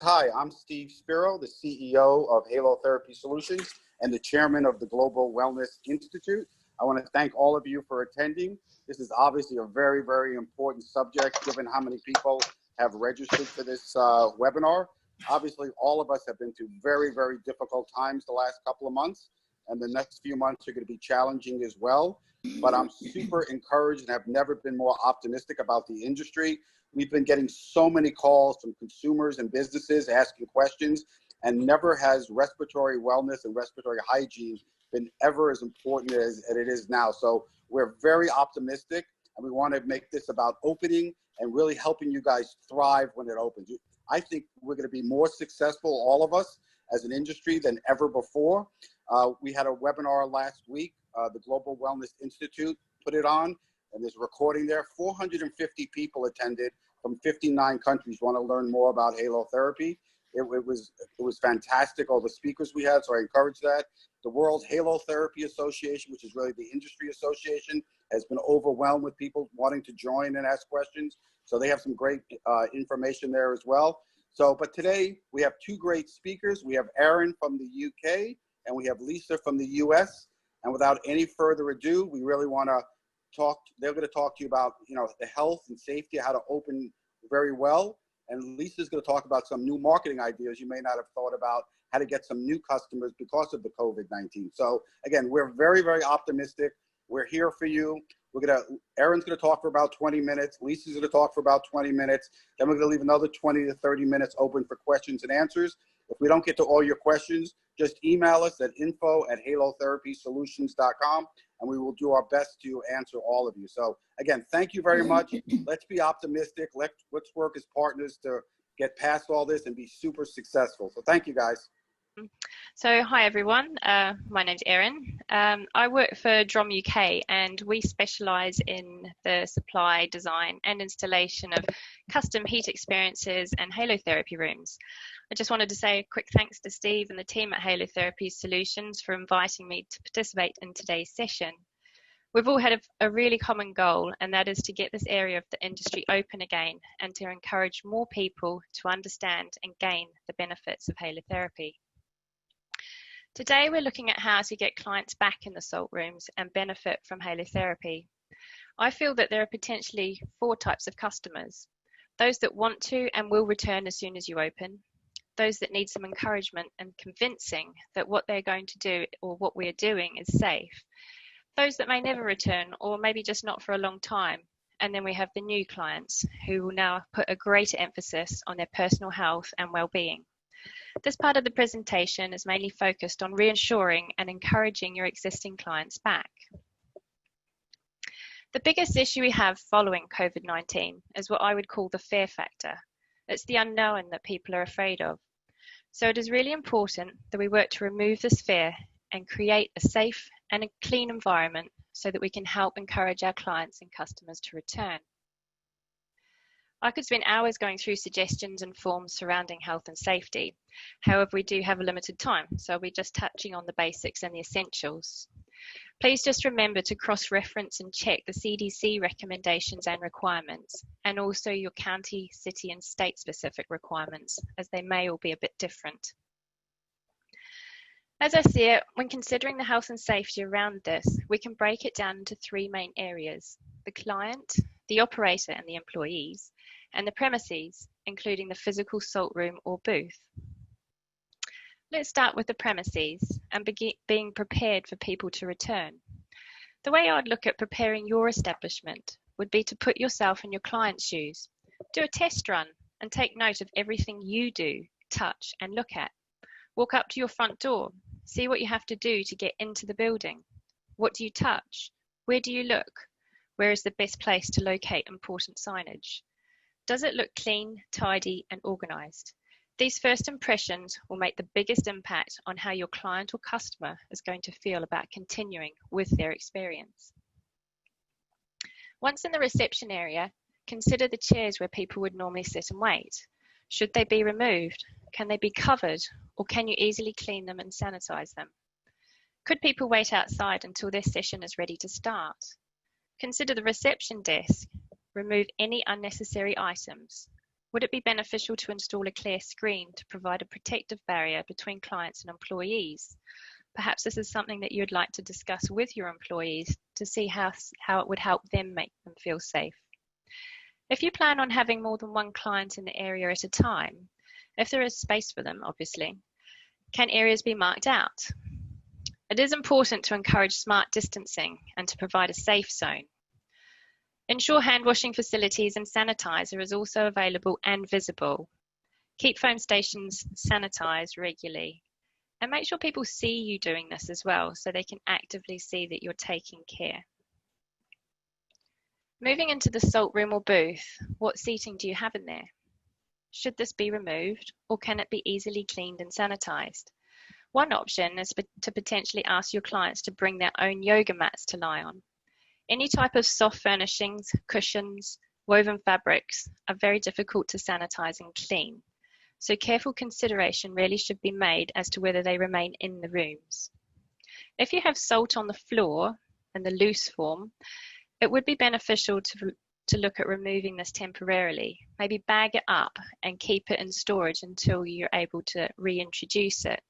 Hi, I'm Steve Spiro, the CEO of Halotherapy Solutions and the chairman of the Global Wellness Institute. I want to thank all of you for attending. This is obviously a very, very important subject given how many people have registered for this webinar. Obviously, all of us have been through very, very difficult times the last couple of months, and the next few months are going to be challenging as well. But I'm super encouraged and have never been more optimistic about the industry. We've been getting so many calls from consumers and businesses asking questions, and never has respiratory wellness and respiratory hygiene been ever as important as it is now. So we're very optimistic, and we want to make this about opening and really helping you guys thrive when it opens. I think we're going to be more successful, all of us, as an industry than ever before. We had a webinar last week. The Global Wellness Institute put it on, and there's a recording there. 450 people attended from 59 countries, want to learn more about halotherapy. It was fantastic, all the speakers we had, so I encourage that. The World Halotherapy Association, which is really the industry association, has been overwhelmed with people wanting to join and ask questions. So they have some great information there as well. So, but today we have two great speakers. We have Erin from the UK and we have Lisa from the US. And without any further ado, we really want to they're going to talk to you about, the health and safety, how to open very well. And Lisa's going to talk about some new marketing ideas you may not have thought about, how to get some new customers because of the COVID-19. So again, we're very, very optimistic. We're here for you. Erin's going to talk for about 20 minutes. Lisa's going to talk for about 20 minutes. Then we're going to leave another 20 to 30 minutes open for questions and answers. If we don't get to all your questions, just email us at info@halotherapysolutions.com, and we will do our best to answer all of you. So again, thank you very much. Let's be optimistic. Let's work as partners to get past all this and be super successful. So thank you, guys. So hi everyone, my name's Erin. I work for Drom UK, and we specialise in the supply, design and installation of custom heat experiences and halotherapy rooms. I just wanted to say a quick thanks to Steve and the team at Halotherapy Solutions for inviting me to participate in today's session. We've all had a really common goal, and that is to get this area of the industry open again and to encourage more people to understand and gain the benefits of halotherapy. Today we're looking at how to get clients back in the salt rooms and benefit from halotherapy. I feel that there are potentially 4 types of customers: those that want to and will return as soon as you open, those that need some encouragement and convincing that what they're going to do or what we're doing is safe, those that may never return or maybe just not for a long time, and then we have the new clients who will now put a greater emphasis on their personal health and well-being. This part of the presentation is mainly focused on reassuring and encouraging your existing clients back. The biggest issue we have following COVID-19 is what I would call the fear factor. It's the unknown that people are afraid of. So it is really important that we work to remove this fear and create a safe and a clean environment so that we can help encourage our clients and customers to return. I could spend hours going through suggestions and forms surrounding health and safety. However, we do have a limited time, so I'll be just touching on the basics and the essentials. Please just remember to cross-reference and check the CDC recommendations and requirements, and also your county, city and state-specific requirements, as they may all be a bit different. As I see it, when considering the health and safety around this, we can break it down into 3 main areas: the client, the operator and the employees, and the premises, including the physical salt room or booth. Let's start with the premises and being prepared for people to return. The way I'd look at preparing your establishment would be to put yourself in your client's shoes. Do a test run and take note of everything you do, touch and look at. Walk up to your front door, see what you have to do to get into the building. What do you touch? Where do you look? Where is the best place to locate important signage? Does it look clean, tidy and organised? These first impressions will make the biggest impact on how your client or customer is going to feel about continuing with their experience. Once in the reception area, consider the chairs where people would normally sit and wait. Should they be removed? Can they be covered? Or can you easily clean them and sanitize them? Could people wait outside until their session is ready to start? Consider the reception desk. Remove any unnecessary items. Would it be beneficial to install a clear screen to provide a protective barrier between clients and employees? Perhaps this is something that you'd like to discuss with your employees to see how it would help them make them feel safe. If you plan on having more than one client in the area at a time, if there is space for them, obviously, can areas be marked out? It is important to encourage smart distancing and to provide a safe zone. Ensure hand washing facilities and sanitizer is also available and visible. Keep foam stations sanitized regularly. And make sure people see you doing this as well, so they can actively see that you're taking care. Moving into the salt room or booth, what seating do you have in there? Should this be removed, or can it be easily cleaned and sanitized? One option is to potentially ask your clients to bring their own yoga mats to lie on. Any type of soft furnishings, cushions, woven fabrics are very difficult to sanitize and clean. So careful consideration really should be made as to whether they remain in the rooms. If you have salt on the floor in the loose form, it would be beneficial to look at removing this temporarily. Maybe bag it up and keep it in storage until you're able to reintroduce it.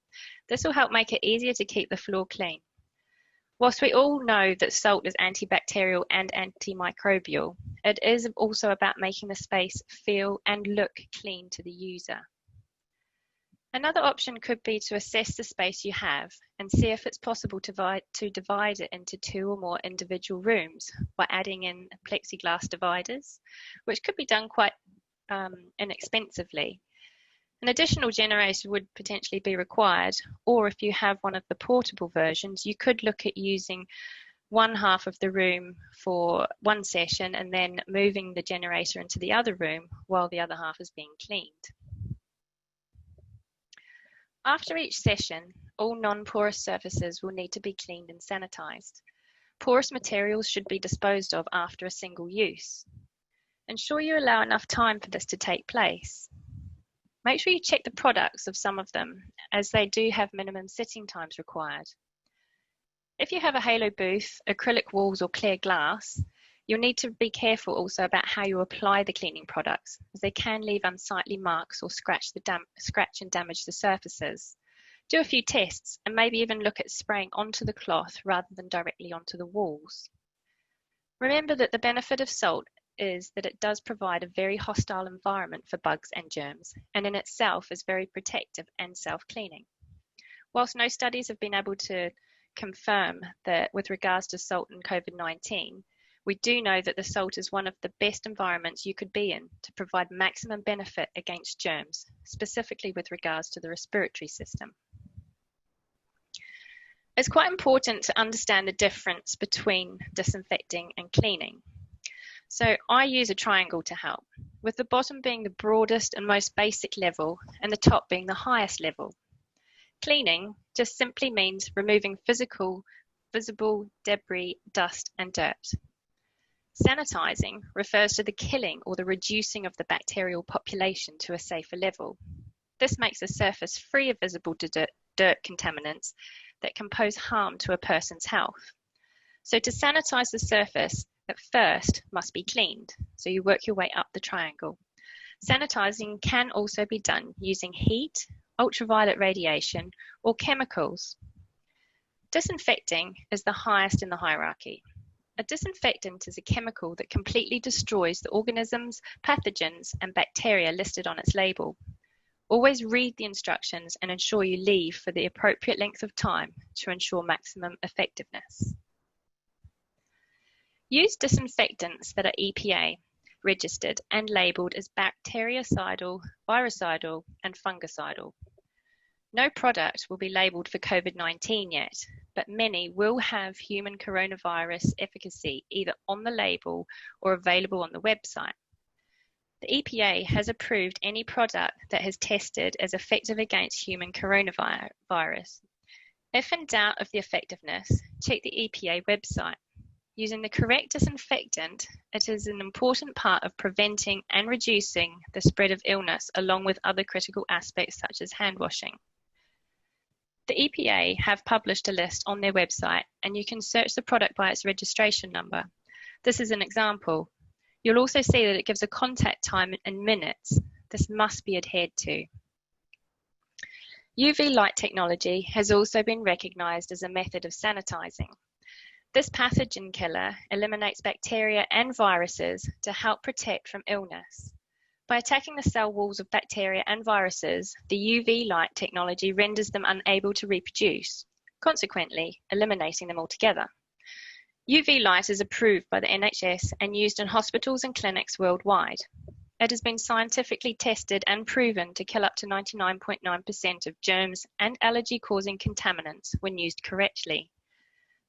This will help make it easier to keep the floor clean. Whilst we all know that salt is antibacterial and antimicrobial, it is also about making the space feel and look clean to the user. Another option could be to assess the space you have and see if it's possible to divide it into 2 or more individual rooms by adding in plexiglass dividers, which could be done quite inexpensively. An additional generator would potentially be required, or if you have one of the portable versions, you could look at using one half of the room for one session and then moving the generator into the other room while the other half is being cleaned. After each session, all non-porous surfaces will need to be cleaned and sanitized. Porous materials should be disposed of after a single use. Ensure you allow enough time for this to take place. Make sure you check the products of some of them, as they do have minimum sitting times required. If you have a halo booth, acrylic walls or clear glass, you'll need to be careful also about how you apply the cleaning products, as they can leave unsightly marks or scratch and damage the surfaces. Do a few tests and maybe even look at spraying onto the cloth rather than directly onto the walls. Remember that the benefit of salt is that it does provide a very hostile environment for bugs and germs, and in itself is very protective and self-cleaning. Whilst no studies have been able to confirm that with regards to salt and COVID-19, we do know that the salt is one of the best environments you could be in to provide maximum benefit against germs, specifically with regards to the respiratory system. It's quite important to understand the difference between disinfecting and cleaning. So I use a triangle to help, with the bottom being the broadest and most basic level and the top being the highest level. Cleaning just simply means removing visible debris, dust and dirt. Sanitizing refers to the killing or the reducing of the bacterial population to a safer level. This makes a surface free of visible dirt contaminants that can pose harm to a person's health. So to sanitize the surface, at first must be cleaned. So you work your way up the triangle. Sanitizing can also be done using heat, ultraviolet radiation, or chemicals. Disinfecting is the highest in the hierarchy. A disinfectant is a chemical that completely destroys the organisms, pathogens, and bacteria listed on its label. Always read the instructions and ensure you leave for the appropriate length of time to ensure maximum effectiveness. Use disinfectants that are EPA registered and labelled as bactericidal, virucidal, and fungicidal. No product will be labelled for COVID-19 yet, but many will have human coronavirus efficacy either on the label or available on the website. The EPA has approved any product that has tested as effective against human coronavirus. If in doubt of the effectiveness, check the EPA website. Using the correct disinfectant, it is an important part of preventing and reducing the spread of illness, along with other critical aspects such as hand washing. The EPA have published a list on their website, and you can search the product by its registration number. This is an example. You'll also see that it gives a contact time in minutes. This must be adhered to. UV light technology has also been recognised as a method of sanitising. This pathogen killer eliminates bacteria and viruses to help protect from illness. By attacking the cell walls of bacteria and viruses, the UV light technology renders them unable to reproduce, consequently eliminating them altogether. UV light is approved by the NHS and used in hospitals and clinics worldwide. It has been scientifically tested and proven to kill up to 99.9% of germs and allergy-causing contaminants when used correctly.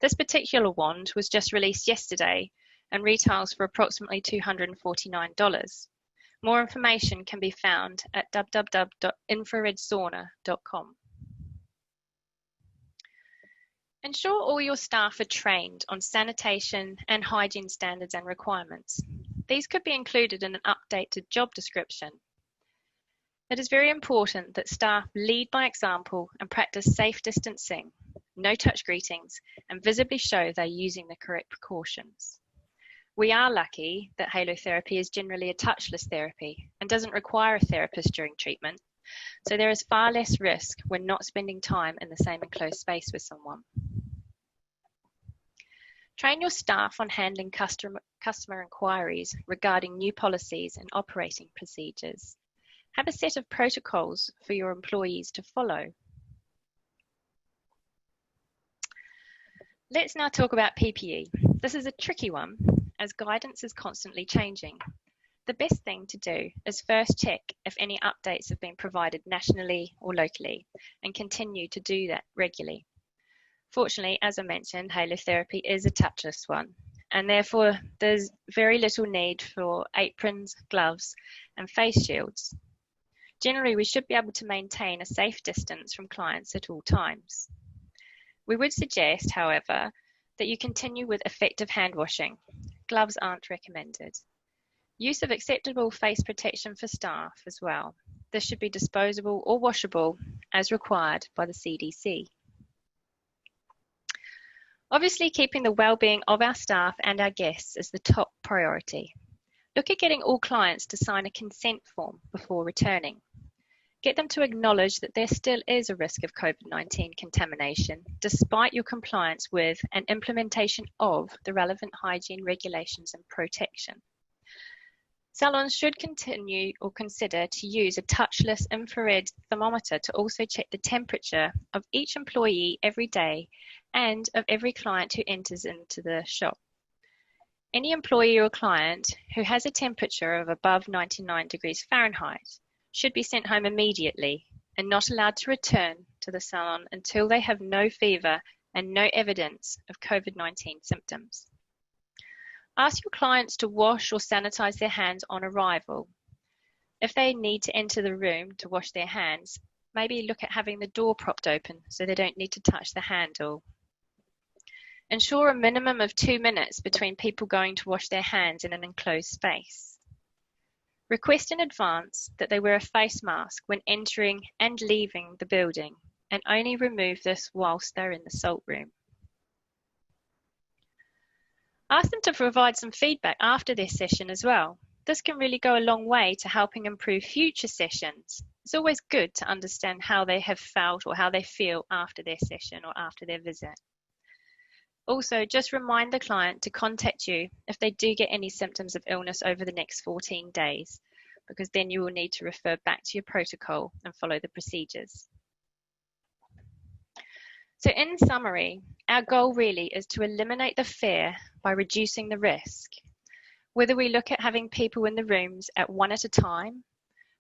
This particular wand was just released yesterday and retails for approximately $249. More information can be found at www.infraredsauna.com. Ensure all your staff are trained on sanitation and hygiene standards and requirements. These could be included in an updated job description. It is very important that staff lead by example and practice safe distancing, no-touch greetings, and visibly show they're using the correct precautions. We are lucky that halotherapy is generally a touchless therapy and doesn't require a therapist during treatment, so there is far less risk when not spending time in the same enclosed space with someone. Train your staff on handling customer inquiries regarding new policies and operating procedures. Have a set of protocols for your employees to follow. Let's now talk about PPE. This is a tricky one, as guidance is constantly changing. The best thing to do is first check if any updates have been provided nationally or locally, and continue to do that regularly. Fortunately, as I mentioned, halotherapy is a touchless one, and therefore there's very little need for aprons, gloves, and face shields. Generally, we should be able to maintain a safe distance from clients at all times. We would suggest, however, that you continue with effective hand washing. Gloves aren't recommended. Use of acceptable face protection for staff as well. This should be disposable or washable as required by the CDC. Obviously, keeping the well-being of our staff and our guests is the top priority. Look at getting all clients to sign a consent form before returning. Get them to acknowledge that there still is a risk of COVID-19 contamination, despite your compliance with and implementation of the relevant hygiene regulations and protection. Salons should continue or consider to use a touchless infrared thermometer to also check the temperature of each employee every day and of every client who enters into the shop. Any employee or client who has a temperature of above 99 degrees Fahrenheit should be sent home immediately and not allowed to return to the salon until they have no fever and no evidence of COVID-19 symptoms. Ask your clients to wash or sanitize their hands on arrival. If they need to enter the room to wash their hands, maybe look at having the door propped open so they don't need to touch the handle. Ensure a minimum of 2 minutes between people going to wash their hands in an enclosed space. Request in advance that they wear a face mask when entering and leaving the building, and only remove this whilst they're in the salt room. Ask them to provide some feedback after their session as well. This can really go a long way to helping improve future sessions. It's always good to understand how they have felt or how they feel after their session or after their visit. Also, just remind the client to contact you if they do get any symptoms of illness over the next 14 days, because then you will need to refer back to your protocol and follow the procedures. So in summary, our goal really is to eliminate the fear by reducing the risk. Whether we look at having people in the rooms at one at a time,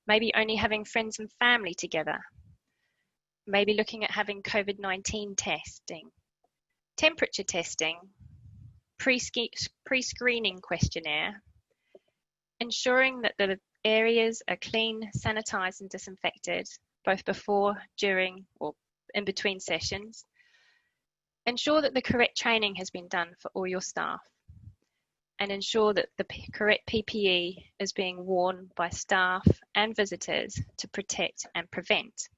maybe only having friends and family together, maybe looking at having COVID-19 testing, temperature testing, pre-screening questionnaire, ensuring that the areas are clean, sanitized and disinfected, both before, during or in between sessions. Ensure that the correct training has been done for all your staff, and ensure that the correct PPE is being worn by staff and visitors to protect and prevent.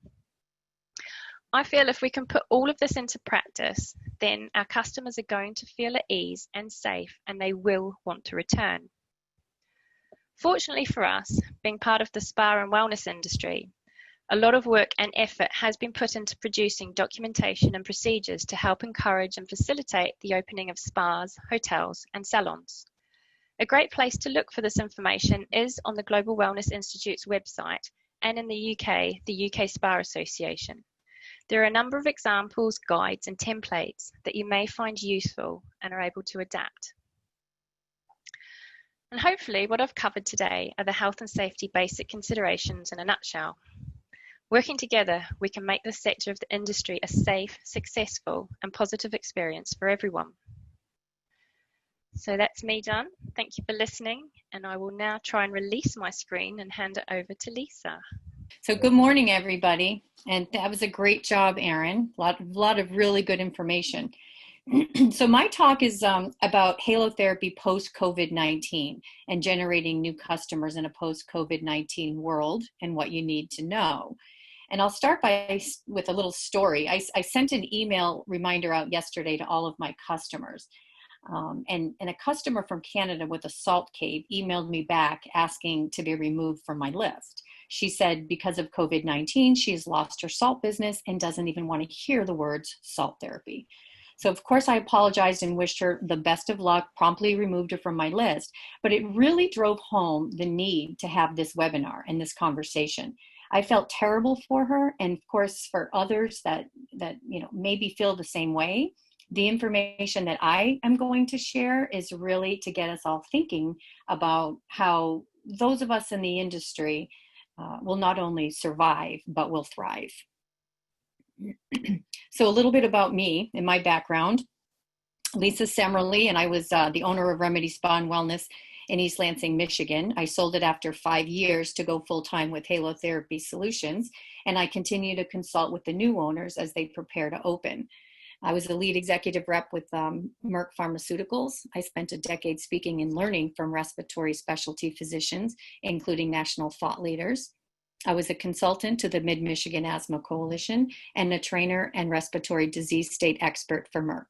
I feel if we can put all of this into practice, then our customers are going to feel at ease and safe, and they will want to return. Fortunately for us, being part of the spa and wellness industry, a lot of work and effort has been put into producing documentation and procedures to help encourage and facilitate the opening of spas, hotels, and salons. A great place to look for this information is on the Global Wellness Institute's website and in the UK Spa Association. There are a number of examples, guides, and templates that you may find useful and are able to adapt. And hopefully what I've covered today are the health and safety basic considerations in a nutshell. Working together, we can make this sector of the industry a safe, successful, and positive experience for everyone. So that's me done. Thank you for listening, and I will now try and release my screen and hand it over to Lisa. So good morning, everybody. And that was a great job, Erin. A lot of really good information. So my talk is about halotherapy post-COVID-19 and generating new customers in a post-COVID-19 world and what you need to know. And I'll start with a little story. I sent an email reminder out yesterday to all of my customers. And a customer from Canada with a salt cave emailed me back asking to be removed from my list. She said because of COVID-19, she has lost her salt business and doesn't even want to hear the words salt therapy. So of course I apologized and wished her the best of luck, promptly removed her from my list, but it really drove home the need to have this webinar and this conversation. I felt terrible for her, and of course for others that maybe feel the same way. The information that I am going to share is really to get us all thinking about how those of us in the industry will not only survive, but will thrive. So a little bit about me and my background. Lisa Semerly, and I was the owner of Remedy Spa and Wellness in East Lansing, Michigan. I sold it after 5 years to go full-time with Halotherapy Solutions, and I continue to consult with the new owners as they prepare to open. I was the lead executive rep with Merck Pharmaceuticals. I spent a decade speaking and learning from respiratory specialty physicians, including national thought leaders. I was a consultant to the Mid-Michigan Asthma Coalition and a trainer and respiratory disease state expert for Merck.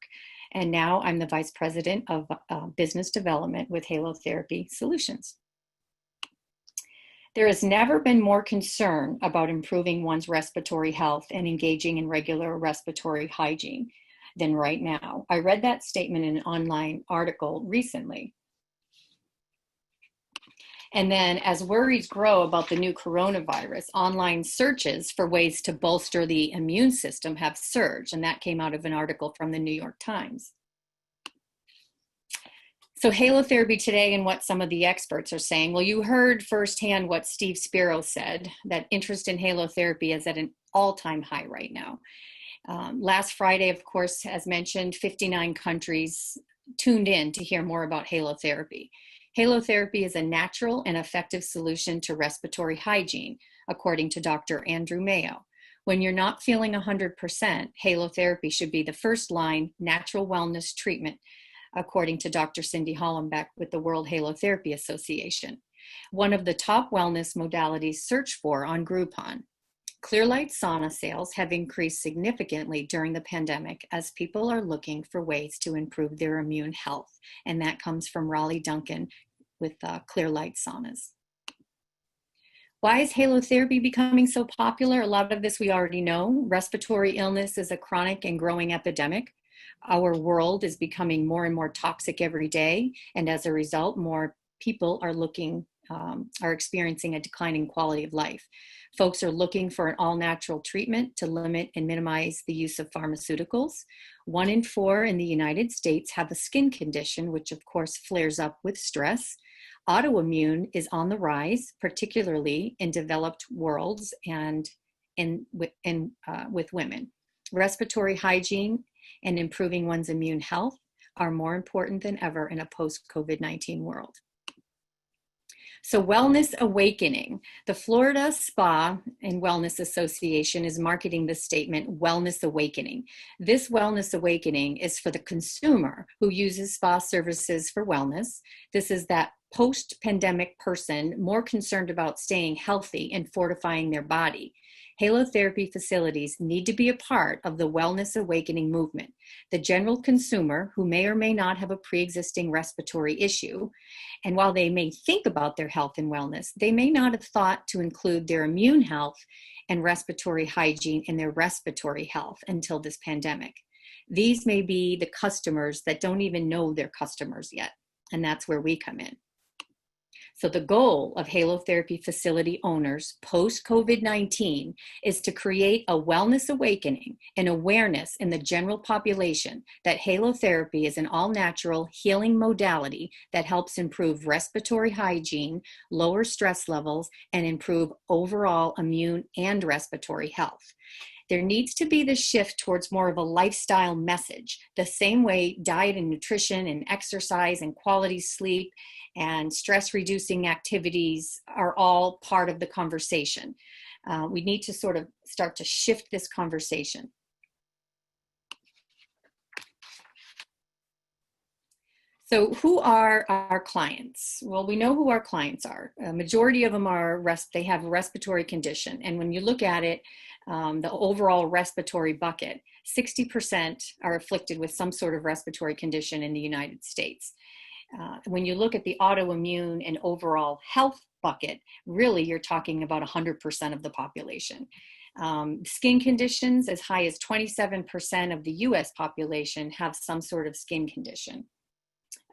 And now I'm the vice president of business development with Halotherapy Solutions. There has never been more concern about improving one's respiratory health and engaging in regular respiratory hygiene than right now. I read that statement in an online article recently. And then as worries grow about the new coronavirus, online searches for ways to bolster the immune system have surged, and that came out of an article from the New York Times. So halotherapy today and what some of the experts are saying. Well, you heard firsthand what Steve Spiro said, that interest in halotherapy is at an all-time high right now. Last Friday, of course, as mentioned, 59 countries tuned in to hear more about halotherapy. Halotherapy is a natural and effective solution to respiratory hygiene, according to Dr. Andrew Mayo. When you're not feeling 100%, halotherapy should be the first line natural wellness treatment, according to Dr. Cindy Hollenbeck with the World Halotherapy Association. One of the top wellness modalities searched for on Groupon. Clearlight sauna sales have increased significantly during the pandemic as people are looking for ways to improve their immune health. And that comes from Raleigh Duncan with Clearlight saunas. Why is halotherapy becoming so popular? A lot of this we already know. Respiratory illness is a chronic and growing epidemic. Our world is becoming more and more toxic every day. And as a result, more people are experiencing a declining quality of life. Folks are looking for an all-natural treatment to limit and minimize the use of pharmaceuticals. 1 in 4 in the United States have a skin condition, which of course flares up with stress. Autoimmune is on the rise, particularly in developed worlds and with women. Respiratory hygiene and improving one's immune health are more important than ever in a post-COVID-19 world. So Wellness Awakening. The Florida Spa and Wellness Association is marketing this statement, Wellness Awakening. This Wellness Awakening is for the consumer who uses spa services for wellness. This is that post-pandemic person more concerned about staying healthy and fortifying their body. Halotherapy facilities need to be a part of the wellness awakening movement. The general consumer, who may or may not have a pre-existing respiratory issue, and while they may think about their health and wellness, they may not have thought to include their immune health and respiratory hygiene in their respiratory health until this pandemic. These may be the customers that don't even know they're customers yet, and that's where we come in. So the goal of halotherapy facility owners post-COVID-19 is to create a wellness awakening and awareness in the general population that halotherapy is an all-natural healing modality that helps improve respiratory hygiene, lower stress levels, and improve overall immune and respiratory health. There needs to be the shift towards more of a lifestyle message, the same way diet and nutrition and exercise and quality sleep and stress-reducing activities are all part of the conversation. We need to sort of start to shift this conversation. So who are our clients? Well, we know who our clients are. A majority of them are, they have a respiratory condition. And when you look at it, the overall respiratory bucket, 60% are afflicted with some sort of respiratory condition in the United States. When you look at the autoimmune and overall health bucket, really you're talking about 100% of the population. Skin conditions, as high as 27% of the US population have some sort of skin condition.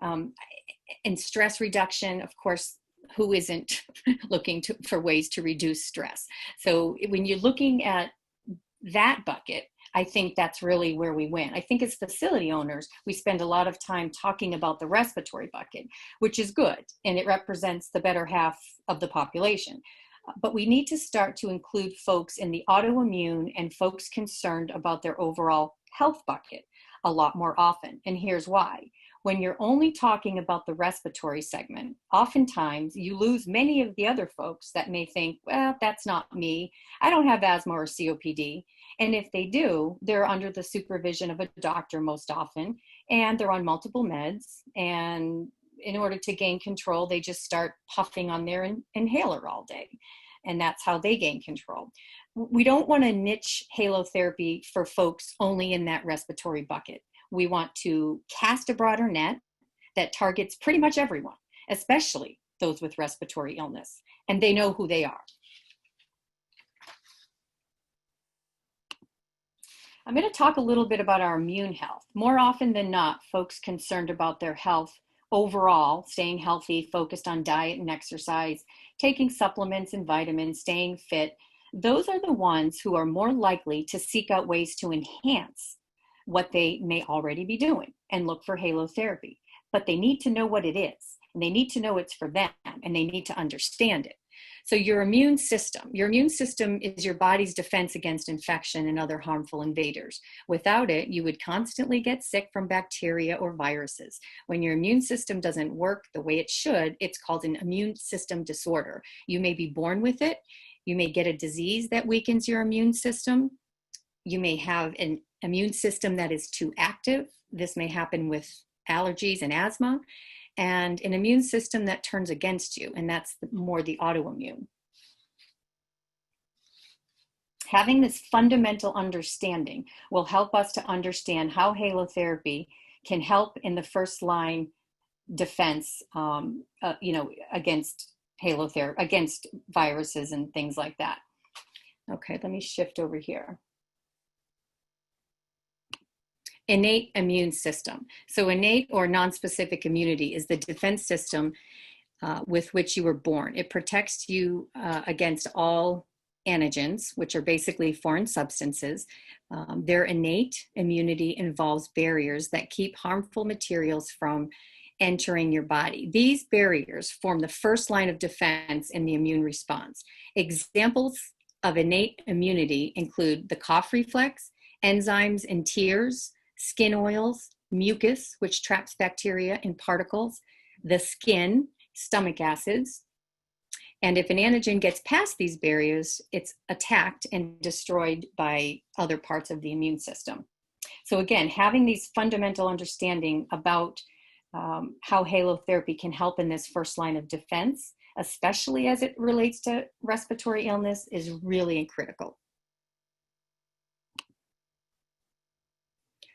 And stress reduction, of course, who isn't looking for ways to reduce stress? So when you're looking at that bucket, I think that's really where we win. I think as facility owners, we spend a lot of time talking about the respiratory bucket, which is good, and it represents the better half of the population. But we need to start to include folks in the autoimmune and folks concerned about their overall health bucket a lot more often. And here's why. When you're only talking about the respiratory segment, oftentimes you lose many of the other folks that may think, well, that's not me. I don't have asthma or COPD. And if they do, they're under the supervision of a doctor most often, and they're on multiple meds. And in order to gain control, they just start puffing on their inhaler all day. And that's how they gain control. We don't want to niche halotherapy for folks only in that respiratory bucket. We want to cast a broader net that targets pretty much everyone, especially those with respiratory illness, and they know who they are. I'm going to talk a little bit about our immune health. More often than not, folks concerned about their health overall, staying healthy, focused on diet and exercise, taking supplements and vitamins, staying fit, those are the ones who are more likely to seek out ways to enhance what they may already be doing and look for halotherapy. But they need to know what it is, and they need to know it's for them, and they need to understand it. So your immune system is your body's defense against infection and other harmful invaders. Without it, you would constantly get sick from bacteria or viruses. When your immune system doesn't work the way it should, it's called an immune system disorder. You may be born with it. You may get a disease that weakens your immune system. You may have an immune system that is too active. This may happen with allergies and asthma, and an immune system that turns against you, and that's more the autoimmune. Having this fundamental understanding will help us to understand how halotherapy can help in the first line defense, against halotherapy, against viruses and things like that. Okay, let me shift over here. Innate immune system. So innate or non-specific immunity is the defense system with which you were born. It protects you against all antigens, which are basically foreign substances. Their innate immunity involves barriers that keep harmful materials from entering your body. These barriers form the first line of defense in the immune response. Examples of innate immunity include the cough reflex, enzymes in tears, skin oils, mucus, which traps bacteria in particles, the skin, stomach acids. And if an antigen gets past these barriers, it's attacked and destroyed by other parts of the immune system. So again, having these fundamental understanding about how halotherapy can help in this first line of defense, especially as it relates to respiratory illness, is really critical.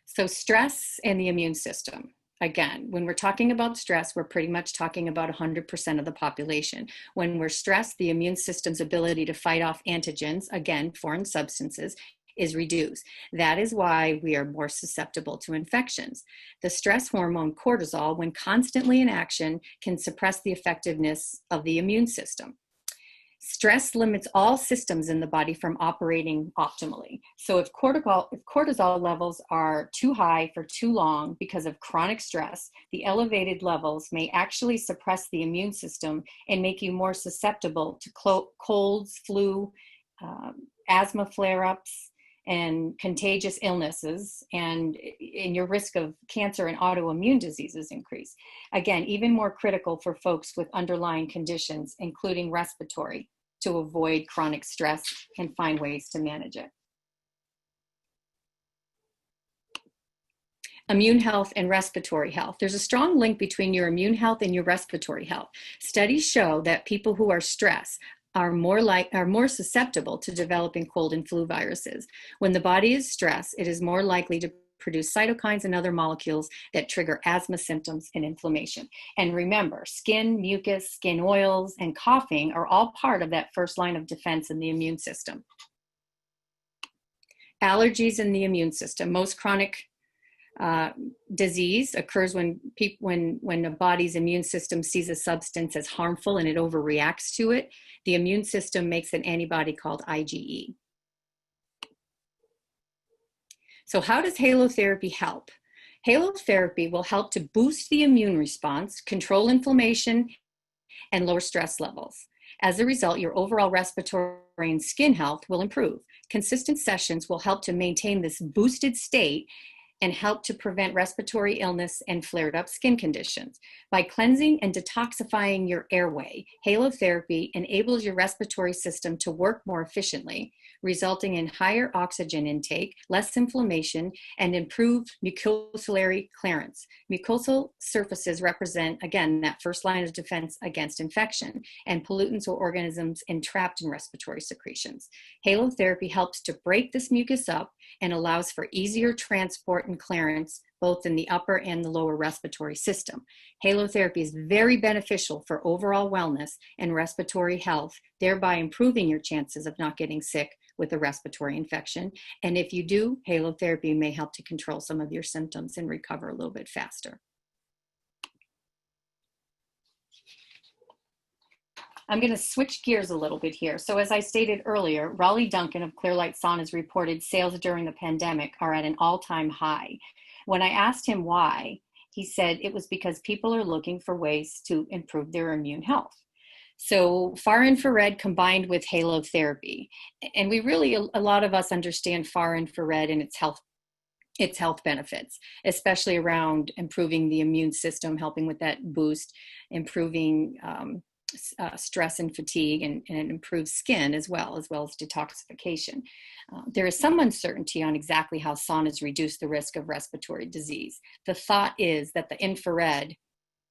So stress and the immune system. Again, when we're talking about stress, we're pretty much talking about 100% of the population. When we're stressed, the immune system's ability to fight off antigens, again, foreign substances, is reduced. That is why we are more susceptible to infections. The stress hormone cortisol, when constantly in action, can suppress the effectiveness of the immune system. Stress limits all systems in the body from operating optimally. So if cortisol levels are too high for too long because of chronic stress, the elevated levels may actually suppress the immune system and make you more susceptible to colds, flu, asthma flare-ups, and contagious illnesses, and your risk of cancer and autoimmune diseases increase. Again, even more critical for folks with underlying conditions, including respiratory, to avoid chronic stress and find ways to manage it. Immune health and respiratory health. There's a strong link between your immune health and your respiratory health. Studies show that people who are stressed are more susceptible to developing cold and flu viruses. When the body is stressed, it is more likely to produce cytokines and other molecules that trigger asthma symptoms and inflammation. And remember, skin, mucus, skin oils, and coughing are all part of that first line of defense in the immune system. Allergies in the immune system. Most chronic disease occurs when the body's immune system sees a substance as harmful and it overreacts to it. The immune system makes an antibody called IgE. So how does halotherapy help? Halotherapy will help to boost the immune response, control inflammation, and lower stress levels. As a result, your overall respiratory and skin health will improve. Consistent sessions will help to maintain this boosted state and help to prevent respiratory illness and flared up skin conditions. By cleansing and detoxifying your airway, halotherapy enables your respiratory system to work more efficiently, resulting in higher oxygen intake, less inflammation, and improved mucociliary clearance. Mucosal surfaces represent, again, that first line of defense against infection and pollutants or organisms entrapped in respiratory secretions. Halotherapy helps to break this mucus up and allows for easier transport and clearance both in the upper and the lower respiratory system. Halotherapy is very beneficial for overall wellness and respiratory health, thereby improving your chances of not getting sick with a respiratory infection. And if you do, halotherapy may help to control some of your symptoms and recover a little bit faster. I'm going to switch gears a little bit here. So as I stated earlier, Raleigh Duncan of Clearlight Saunas reported sales during the pandemic are at an all-time high. When I asked him why, he said it was because people are looking for ways to improve their immune health. So far infrared combined with halotherapy. And we really, a lot of us understand far infrared and its health benefits, especially around improving the immune system, helping with that boost, improving stress and fatigue, and improved skin as well as detoxification. There is some uncertainty on exactly how saunas reduce the risk of respiratory disease. The thought is that the infrared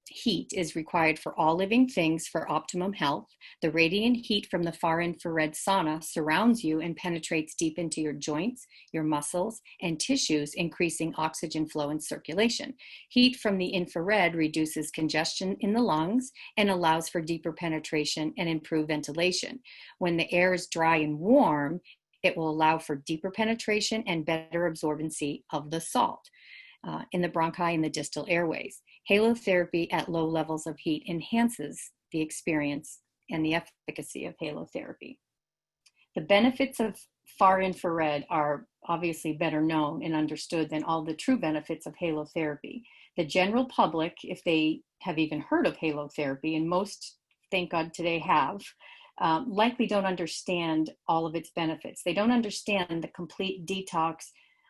heat is required for all living things for optimum health. The radiant heat from the far infrared sauna surrounds you and penetrates deep into your joints, your muscles, and tissues, increasing oxygen flow and circulation. Heat from the infrared reduces congestion in the lungs and allows for deeper penetration and improved ventilation. When the air is dry and warm, it will allow for deeper penetration and better absorbency of the salt in the bronchi and the distal airways. Halotherapy at low levels of heat enhances the experience and the efficacy of halotherapy. The benefits of far infrared are obviously better known and understood than all the true benefits of halotherapy. The general public, if they have even heard of halotherapy, and most, thank God, today have, likely don't understand all of its benefits. They don't understand the complete detox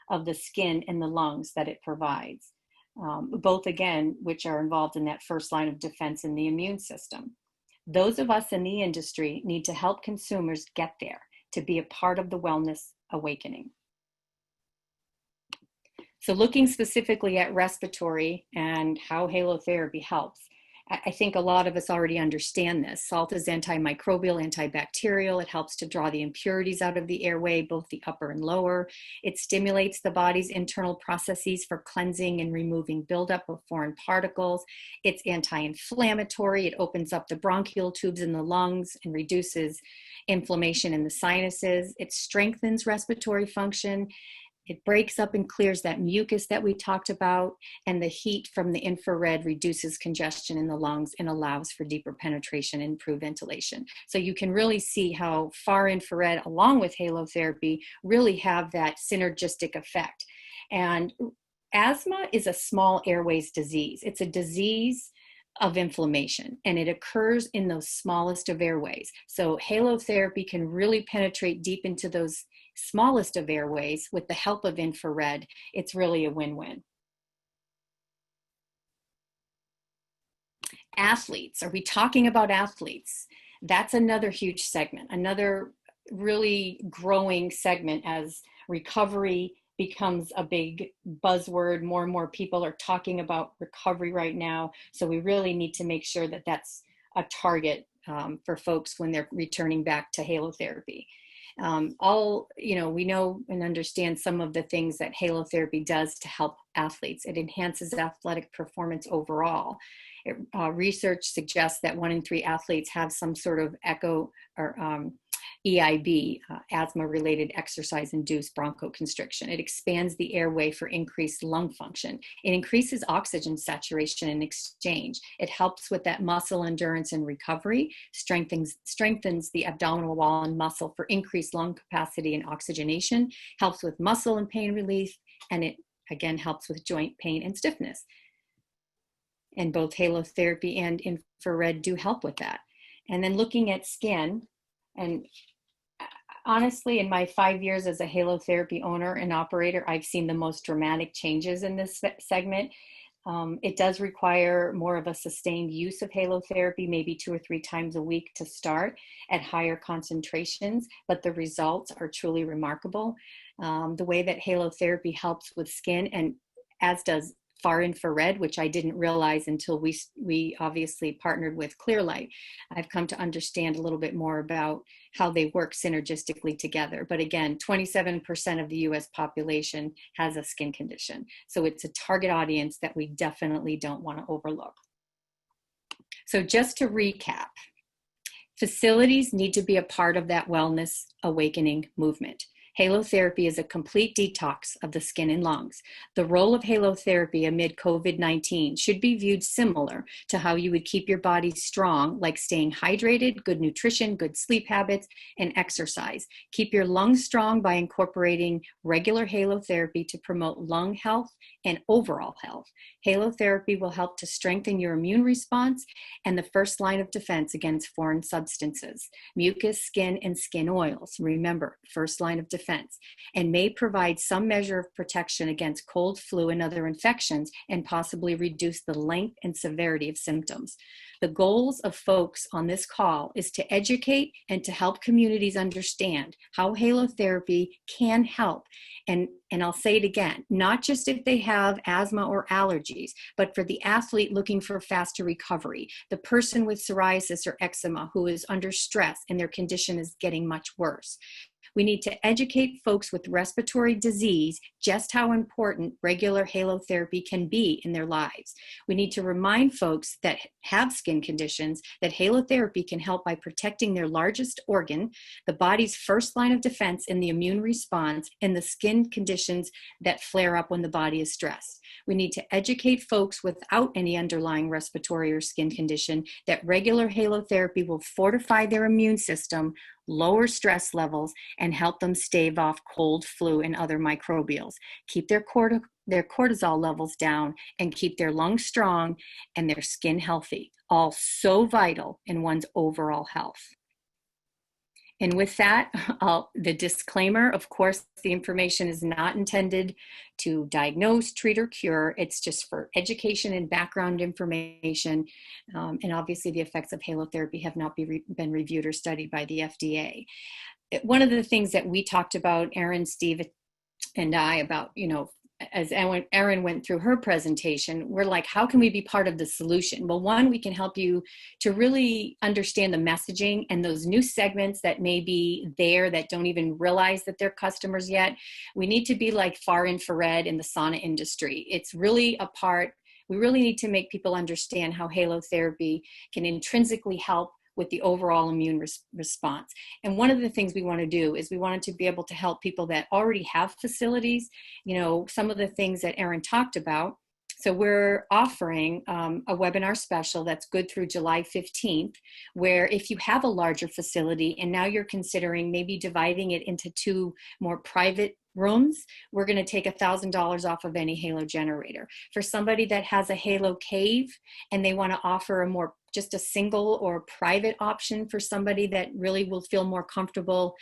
of the skin and the lungs that it provides, both, again, which are involved in that first line of defense in the immune system. Those of us in the industry need to help consumers get there, to be a part of the wellness awakening. So looking specifically at respiratory and how halotherapy helps, I think a lot of us already understand this. Salt is antimicrobial, antibacterial. It helps to draw the impurities out of the airway, both the upper and lower. It stimulates the body's internal processes for cleansing and removing buildup of foreign particles. It's anti-inflammatory. It opens up the bronchial tubes in the lungs and reduces inflammation in the sinuses. It strengthens respiratory function. It breaks up and clears that mucus that we talked about, and the heat from the infrared reduces congestion in the lungs and allows for deeper penetration and improved ventilation. So you can really see how far infrared, along with halotherapy, really have that synergistic effect. And asthma is a small airways disease. It's a disease of inflammation, and it occurs in those smallest of airways. So halotherapy can really penetrate deep into those smallest of airways with the help of infrared. It's really a win-win. Athletes, are we talking about athletes? That's another huge segment, another really growing segment as recovery becomes a big buzzword. More and more people are talking about recovery right now. So we really need to make sure that that's a target for folks when they're returning back to halotherapy. We know and understand some of the things that halotherapy does to help athletes. It enhances athletic performance overall. Research suggests that 1 in 3 athletes have some sort of echo or EIB, asthma-related exercise-induced bronchoconstriction. It expands the airway for increased lung function. It increases oxygen saturation and exchange. It helps with that muscle endurance and recovery, strengthens the abdominal wall and muscle for increased lung capacity and oxygenation, helps with muscle and pain relief, and it again helps with joint pain and stiffness. And both halotherapy and infrared do help with that. And then looking at skin, and honestly, in my 5 years as a halotherapy owner and operator, I've seen the most dramatic changes in this segment. It does require more of a sustained use of halotherapy, maybe 2 or 3 times a week to start at higher concentrations, but the results are truly remarkable. The way that halotherapy helps with skin, and as does far infrared, which I didn't realize until we obviously partnered with Clearlight. I've come to understand a little bit more about how they work synergistically together. But again, 27% of the US population has a skin condition. So it's a target audience that we definitely don't want to overlook. So just to recap, facilities need to be a part of that wellness awakening movement. Halotherapy is a complete detox of the skin and lungs. The role of halotherapy amid COVID-19 should be viewed similar to how you would keep your body strong, like staying hydrated, good nutrition, good sleep habits, and exercise. Keep your lungs strong by incorporating regular halotherapy to promote lung health and overall health. Halotherapy will help to strengthen your immune response and the first line of defense against foreign substances, mucus, skin, and skin oils. Remember, first line of defense, and may provide some measure of protection against cold, flu, and other infections, and possibly reduce the length and severity of symptoms. The goals of folks on this call is to educate and to help communities understand how halotherapy can help. And I'll say it again, not just if they have asthma or allergies, but for the athlete looking for faster recovery, the person with psoriasis or eczema who is under stress and their condition is getting much worse. We need to educate folks with respiratory disease just how important regular halotherapy can be in their lives. We need to remind folks that have skin conditions that halotherapy can help by protecting their largest organ, the body's first line of defense in the immune response, and the skin conditions that flare up when the body is stressed. We need to educate folks without any underlying respiratory or skin condition that regular halotherapy will fortify their immune system, lower stress levels, and help them stave off cold, flu, and other microbials. Keep their cortisol levels down and keep their lungs strong and their skin healthy, all so vital in one's overall health. And with that, the disclaimer, of course, the information is not intended to diagnose, treat, or cure. It's just for education and background information. And obviously the effects of halotherapy have not been reviewed or studied by the FDA. One of the things that we talked about, Erin, Steve, and I, about, as Erin went through her presentation, we're like, how can we be part of the solution? Well, one, we can help you to really understand the messaging and those new segments that may be there that don't even realize that they're customers yet. We need to be like far infrared in the sauna industry. It's really a part, we really need to make people understand how halotherapy can intrinsically help with the overall immune response. And one of the things we want to do is we wanted to be able to help people that already have facilities, you know, some of the things that Erin talked about. So we're offering a webinar special that's good through July 15th, where if you have a larger facility and now you're considering maybe dividing it into 2 more private rooms, we're going to take $1,000 off of any Halo generator. For somebody that has a Halo cave and they want to offer a more just a single or private option for somebody that really will feel more comfortable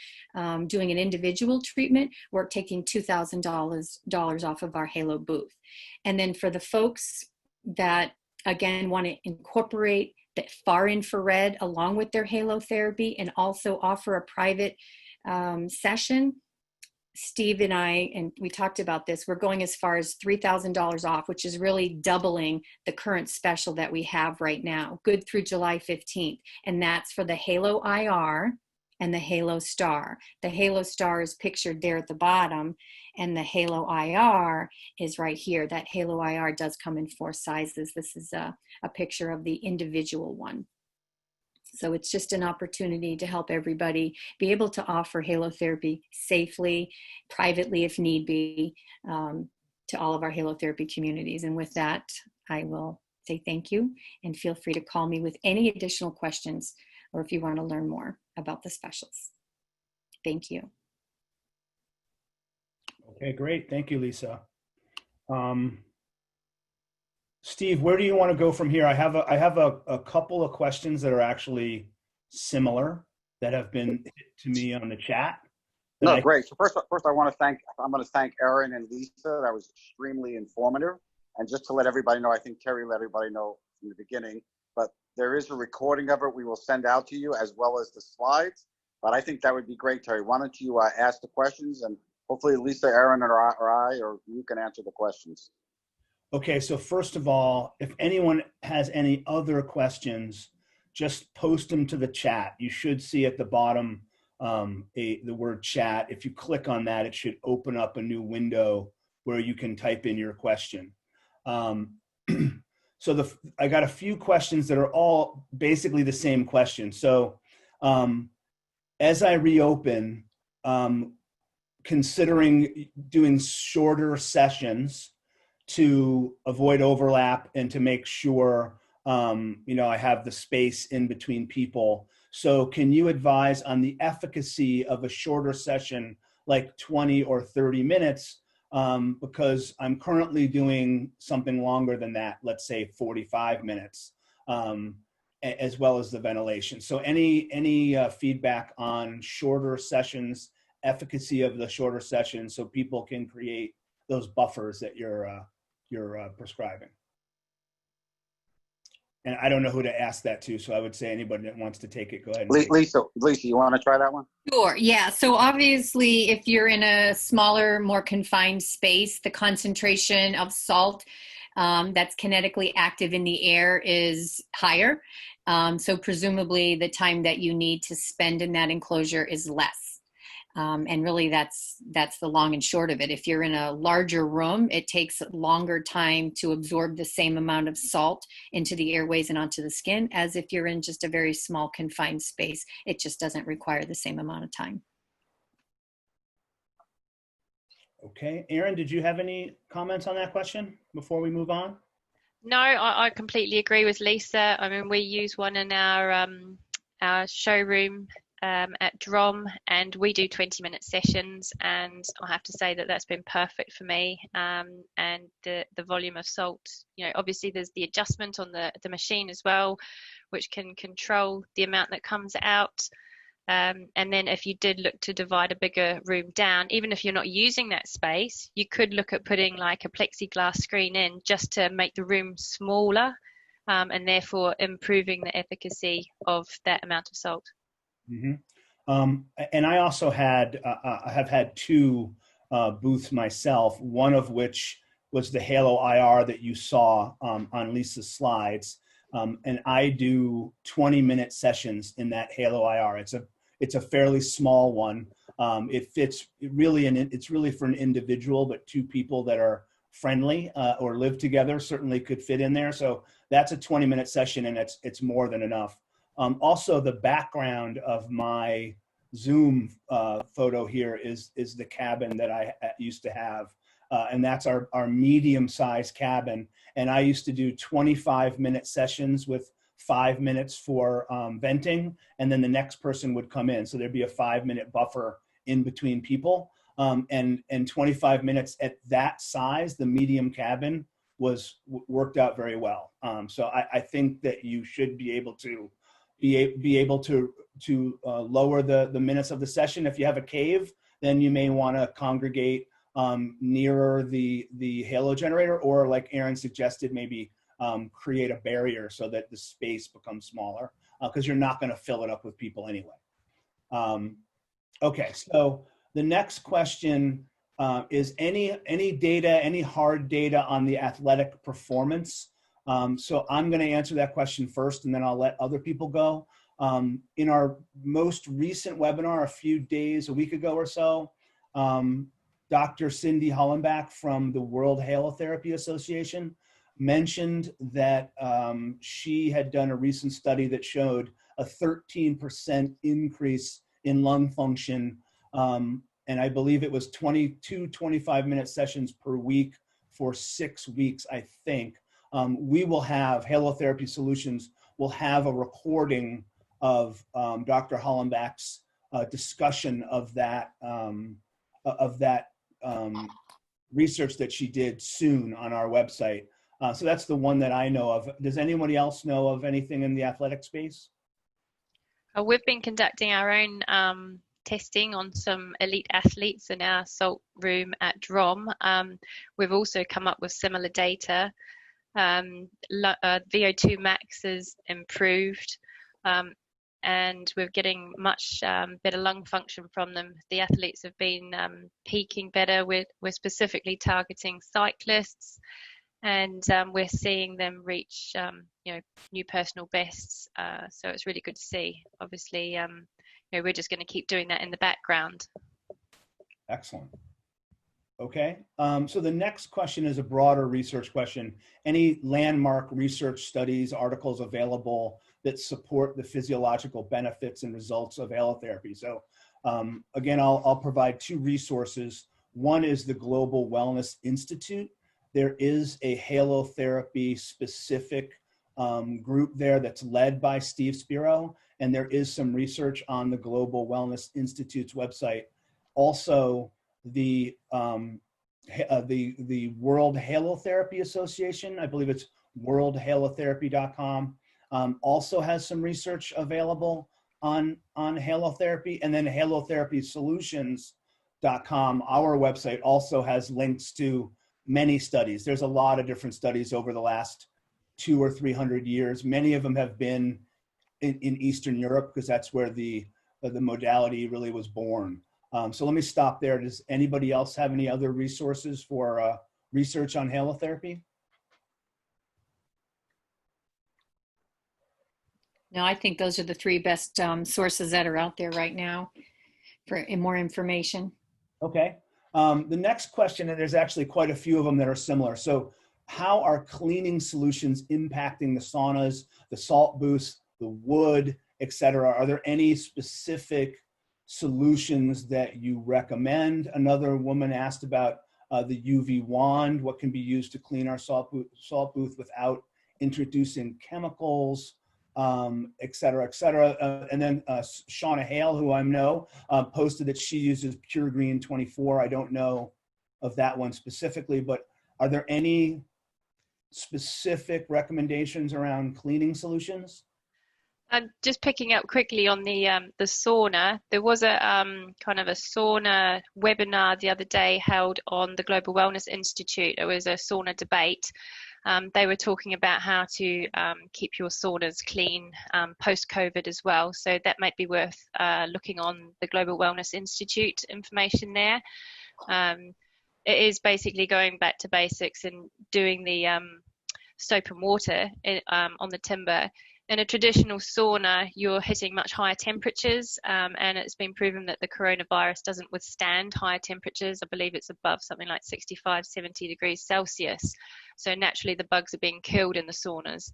doing an individual treatment, we're taking $2,000 off of our Halo booth. And then for the folks that, again, want to incorporate the far infrared along with their halotherapy and also offer a private session, Steve and I, and we talked about this, we're going as far as $3,000 off, which is really doubling the current special that we have right now, good through July 15th. And that's for the Halo IR and the Halo Star. The Halo Star is pictured there at the bottom, and the Halo IR is right here. That Halo IR does come in 4 sizes. This is a picture of the individual one. So it's just an opportunity to help everybody be able to offer halotherapy safely, privately if need be, to all of our halotherapy communities. And with that, I will say thank you and feel free to call me with any additional questions or if you want to learn more about the specials. Thank you. Okay, great. Thank you, Lisa. Steve, where do you want to go from here? I have a couple of questions that are actually similar that have been hit to me on the chat. No, great. So first I'm going to thank Erin and Lisa. That was extremely informative. And just to let everybody know, I think Terry let everybody know from the beginning, but there is a recording of it we will send out to you as well as the slides. But I think that would be great, Terry. Why don't you ask the questions, and hopefully Lisa, Erin, or I, or you can answer the questions. Okay, so first of all, if anyone has any other questions, just post them to the chat. You should see at the bottom the word chat. If you click on that, it should open up a new window where you can type in your question. So I got a few questions that are all basically the same question. So as I reopen, considering doing shorter sessions to avoid overlap and to make sure, I have the space in between people. So can you advise on the efficacy of a shorter session, like 20 or 30 minutes? Because I'm currently doing something longer than that, let's say 45 minutes, as well as the ventilation. So any feedback on shorter sessions, efficacy of the shorter sessions, so people can create those buffers that you're prescribing. And I don't know who to ask that to, so I would say anybody that wants to take it, go ahead. Lisa, you want to try that one? Sure, yeah. So obviously, if you're in a smaller, more confined space, the concentration of salt that's kinetically active in the air is higher. So presumably the time that you need to spend in that enclosure is less. And really that's the long and short of it. If you're in a larger room, it takes longer time to absorb the same amount of salt into the airways and onto the skin as if you're in just a very small confined space. It just doesn't require the same amount of time. Okay, Erin, did you have any comments on that question before we move on? No, I completely agree with Lisa. I mean, we use one in our showroom at Drom, and we do 20-minute sessions, and I have to say that that's been perfect for me. And the volume of salt, obviously there's the adjustment on the machine as well, which can control the amount that comes out. And then if you did look to divide a bigger room down, even if you're not using that space, you could look at putting like a plexiglass screen in just to make the room smaller, and therefore improving the efficacy of that amount of salt. Mm-hmm. And I also have had 2 booths myself, one of which was the Halo IR that you saw on Lisa's slides. And I do 20-minute sessions in that Halo IR. It's a fairly small one. It's really for an individual, but two people that are friendly or live together certainly could fit in there. So that's a 20-minute session, and it's more than enough. Also, the background of my Zoom photo here is the cabin that I used to have. And that's our medium-sized cabin. And I used to do 25-minute sessions with 5 minutes for venting, and then the next person would come in. So there'd be a 5-minute buffer in between people. And 25 minutes at that size, the medium cabin, worked out very well. So I think that you should be able to lower the minutes of the session. If you have a cave, then you may want to congregate nearer the halo generator, or like Erin suggested, maybe create a barrier so that the space becomes smaller, because you're not going to fill it up with people anyway. Okay, so the next question is any data, any hard data on the athletic performance? So I'm going to answer that question first, and then I'll let other people go. In our most recent webinar, a week ago or so, Dr. Cindy Hollenbach from the World Halotherapy Association mentioned that she had done a recent study that showed a 13% increase in lung function. And I believe it was 25-minute sessions per week for 6 weeks, I think. We will have, Halotherapy Solutions will have a recording of Dr. Hollenbach's discussion of that research that she did soon on our website. So that's the one that I know of. Does anybody else know of anything in the athletic space? We've been conducting our own testing on some elite athletes in our salt room at Drom. We've also come up with similar data. VO2 max is improved, and we're getting much better lung function from them. The athletes have been peaking better. We're specifically targeting cyclists, and we're seeing them reach new personal bests. So it's really good to see. Obviously, we're just going to keep doing that in the background. Excellent. Okay, so the next question is a broader research question. Any landmark research studies, articles available that support the physiological benefits and results of halotherapy? So again, I'll provide two resources. One is the Global Wellness Institute. There is a halotherapy specific group there that's led by Steve Spiro, and there is some research on the Global Wellness Institute's website. Also, the World Halotherapy Association, I believe it's worldhalotherapy.com, also has some research available on halotherapy. And then halotherapysolutions.com, our website, also has links to many studies. There's a lot of different studies over the last 200 or 300 years. Many of them have been in Eastern Europe, because that's where the modality really was born. So let me stop there. Does anybody else have any other resources for research on halotherapy? No, I think those are the three best sources that are out there right now for more information. Okay. The next question, and there's actually quite a few of them that are similar. So how are cleaning solutions impacting the saunas, the salt booths, the wood, et cetera? Are there any specific solutions that you recommend? Another woman asked about the UV wand, what can be used to clean our salt booth without introducing chemicals, et cetera, et cetera. And then Shauna Hale, who I know, posted that she uses Pure Green 24. I don't know of that one specifically, but are there any specific recommendations around cleaning solutions? Just picking up quickly on the sauna, there was a kind of a sauna webinar the other day held on the Global Wellness Institute. It was a sauna debate. They were talking about how to keep your saunas clean post-COVID as well. So that might be worth looking on the Global Wellness Institute information there. It is basically going back to basics and doing the soap and water on the timber. In a traditional sauna, you're hitting much higher temperatures, and it's been proven that the coronavirus doesn't withstand higher temperatures. I believe it's above something like 65, 70 degrees Celsius. So naturally, the bugs are being killed in the saunas.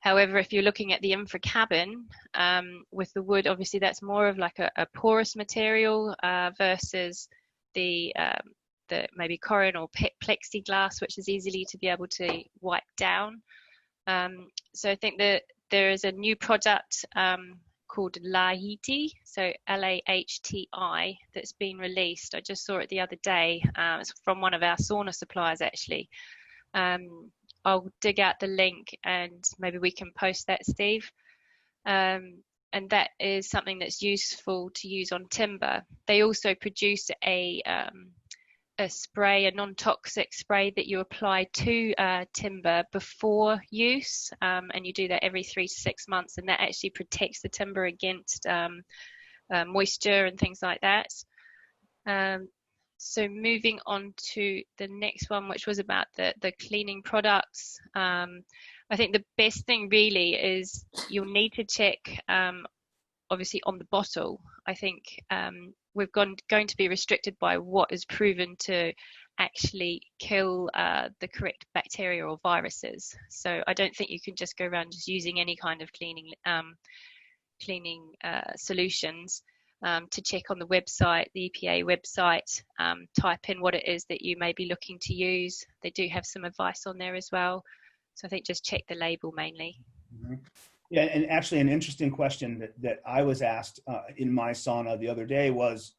However, if you're looking at the infra cabin with the wood, obviously that's more of like a porous material versus the maybe Corin or plexiglass, which is easily to be able to wipe down. So I think that there is a new product called Lahti, so Lahti, that's been released. I just saw it the other day. It's from one of our sauna suppliers, actually. I'll dig out the link and maybe we can post that, Steve. And that is something that's useful to use on timber. They also produce a spray, a non-toxic spray that you apply to timber before use, and you do that every 3 to 6 months, and that actually protects the timber against moisture and things like that. So moving on to the next one, which was about the cleaning products. I think the best thing really is you'll need to check obviously on the bottle. I think we're going to be restricted by what is proven to actually kill the correct bacteria or viruses. So I don't think you can just go around just using any kind of cleaning solutions. To check on the website, the EPA website, type in what it is that you may be looking to use. They do have some advice on there as well. So I think just check the label mainly. Mm-hmm. Yeah, and actually an interesting question that I was asked in my sauna the other day was,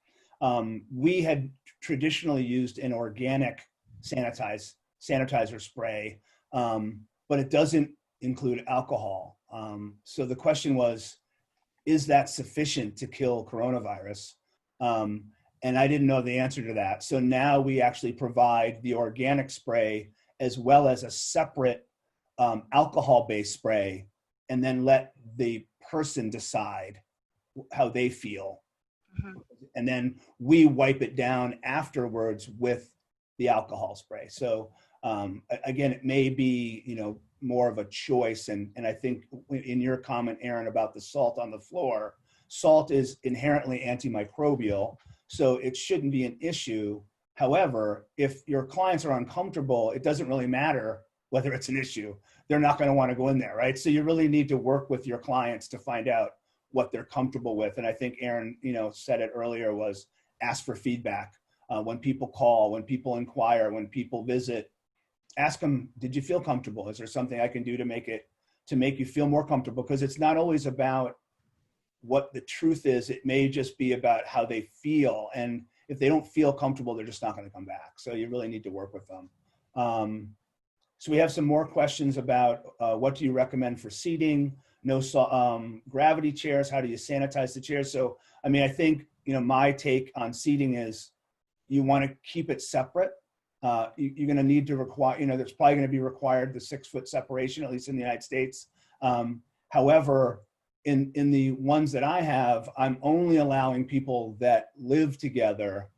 we had traditionally used an organic sanitizer spray, but it doesn't include alcohol. So the question was, is that sufficient to kill coronavirus? And I didn't know the answer to that. So now we actually provide the organic spray as well as a separate alcohol-based spray, and then let the person decide how they feel. Mm-hmm. And then we wipe it down afterwards with the alcohol spray. So again, it may be, more of a choice. And I think in your comment, Erin, about the salt on the floor, salt is inherently antimicrobial, so it shouldn't be an issue. However, if your clients are uncomfortable, it doesn't really matter whether it's an issue. They're not going to want to go in there, right? So you really need to work with your clients to find out what they're comfortable with. And I think Erin, said it earlier, was ask for feedback. When people call, when people inquire, when people visit, ask them, did you feel comfortable? Is there something I can do to make you feel more comfortable? Because it's not always about what the truth is. It may just be about how they feel. And if they don't feel comfortable, they're just not going to come back. So you really need to work with them. So we have some more questions about what do you recommend for seating? No gravity chairs. How do you sanitize the chairs? So, I think, my take on seating is you want to keep it separate. You're going to need to require, there's probably going to be required the 6 foot separation, at least in the United States. However, in the ones that I have, I'm only allowing people that live together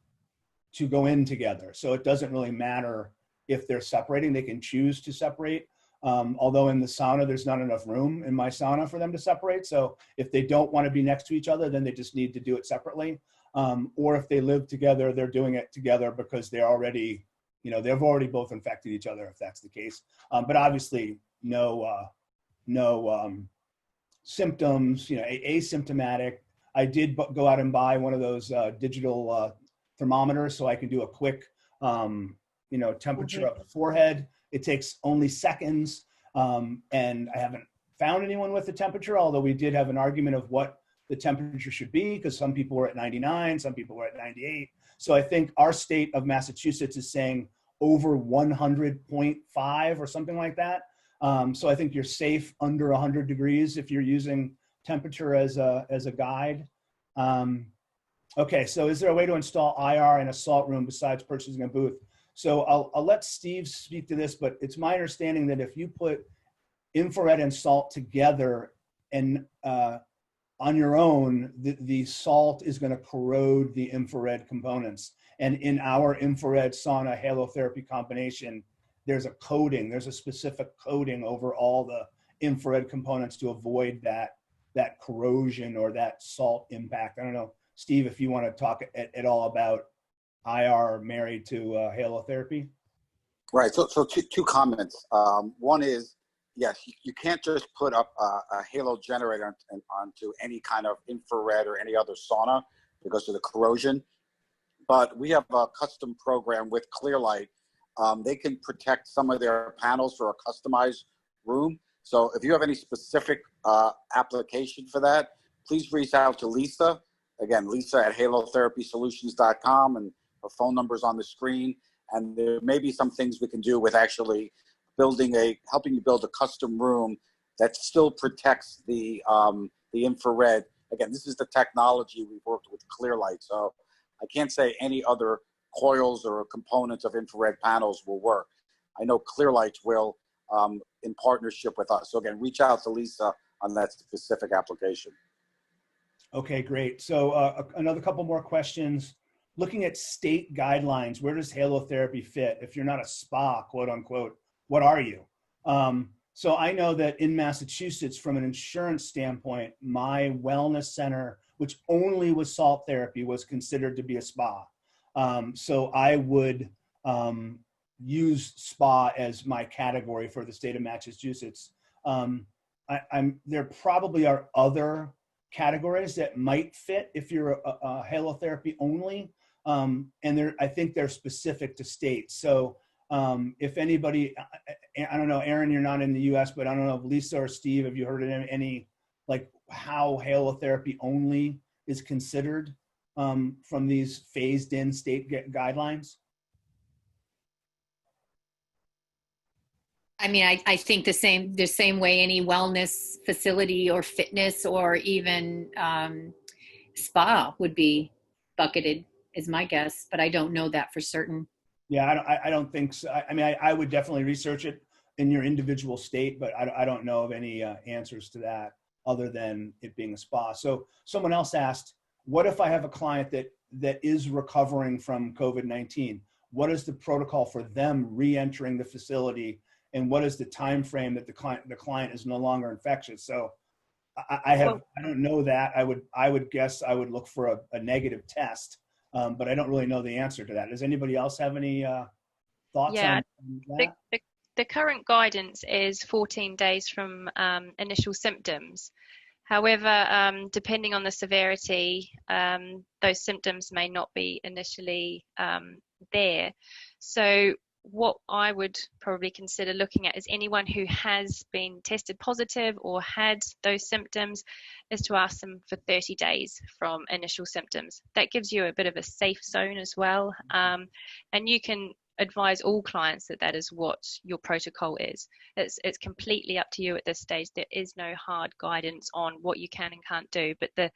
to go in together. So it doesn't really matter if they're separating, they can choose to separate. Although in the sauna, there's not enough room in my sauna for them to separate. So if they don't want to be next to each other, then they just need to do it separately. Or if they live together, they're doing it together because they're already, they've already both infected each other, if that's the case. But obviously no symptoms, asymptomatic. I did go out and buy one of those digital thermometers so I can do a quick, temperature up the forehead. It takes only seconds. And I haven't found anyone with the temperature, although we did have an argument of what the temperature should be, because some people were at 99, some people were at 98. So I think our state of Massachusetts is saying over 100.5 or something like that. So I think you're safe under 100 degrees if you're using temperature as a guide. Okay, so is there a way to install IR in a salt room besides purchasing a booth? So I'll let Steve speak to this, but it's my understanding that if you put infrared and salt together and on your own, the salt is going to corrode the infrared components. And in our infrared sauna halotherapy combination, there's a coating, there's a specific coating over all the infrared components to avoid that corrosion or that salt impact. I don't know, Steve, if you want to talk at all about IR married to halotherapy. Right. So two comments. One is, yes, you can't just put up a halo generator onto any kind of infrared or any other sauna because of the corrosion. But we have a custom program with Clearlight. They can protect some of their panels for a customized room. So if you have any specific application for that, please reach out to Lisa. Again, Lisa at halotherapysolutions.com, and her phone number's on the screen. And there may be some things we can do with actually helping you build a custom room that still protects the infrared. Again, this is the technology we've worked with Clearlight. So I can't say any other coils or components of infrared panels will work. I know Clearlight will in partnership with us. So again, reach out to Lisa on that specific application. Okay, great. So another couple more questions. Looking at state guidelines, where does halotherapy fit? If you're not a spa, quote unquote, what are you? So I know that in Massachusetts, from an insurance standpoint, my wellness center, which only was salt therapy, was considered to be a spa. So I would use spa as my category for the state of Massachusetts. There probably are other categories that might fit if you're a halotherapy only. And I think they're specific to states. So if anybody, I don't know, Erin, you're not in the US, but I don't know if Lisa or Steve, have you heard of any, like how halotherapy only is considered from these phased in state guidelines? I mean, I think the same way any wellness facility or fitness or even spa would be bucketed is my guess, but I don't know that for certain. Yeah, I don't think so. I mean, I would definitely research it in your individual state, but I don't know of any answers to that other than it being a spa. So someone else asked, what if I have a client that is recovering from COVID-19? What is the protocol for them re-entering the facility? And what is the time frame that the client is no longer infectious? So I don't know that. I would guess I would look for a negative test, but I don't really know the answer to that. Does anybody else have any thoughts on that? The current guidance is 14 days from initial symptoms. However, depending on the severity, those symptoms may not be initially there. So what I would probably consider looking at is anyone who has been tested positive or had those symptoms is to ask them for 30 days from initial symptoms. That gives you a bit of a safe zone as well. And you can advise all clients that is what your protocol is. It's completely up to you at this stage. There is no hard guidance on what you can and can't do, but the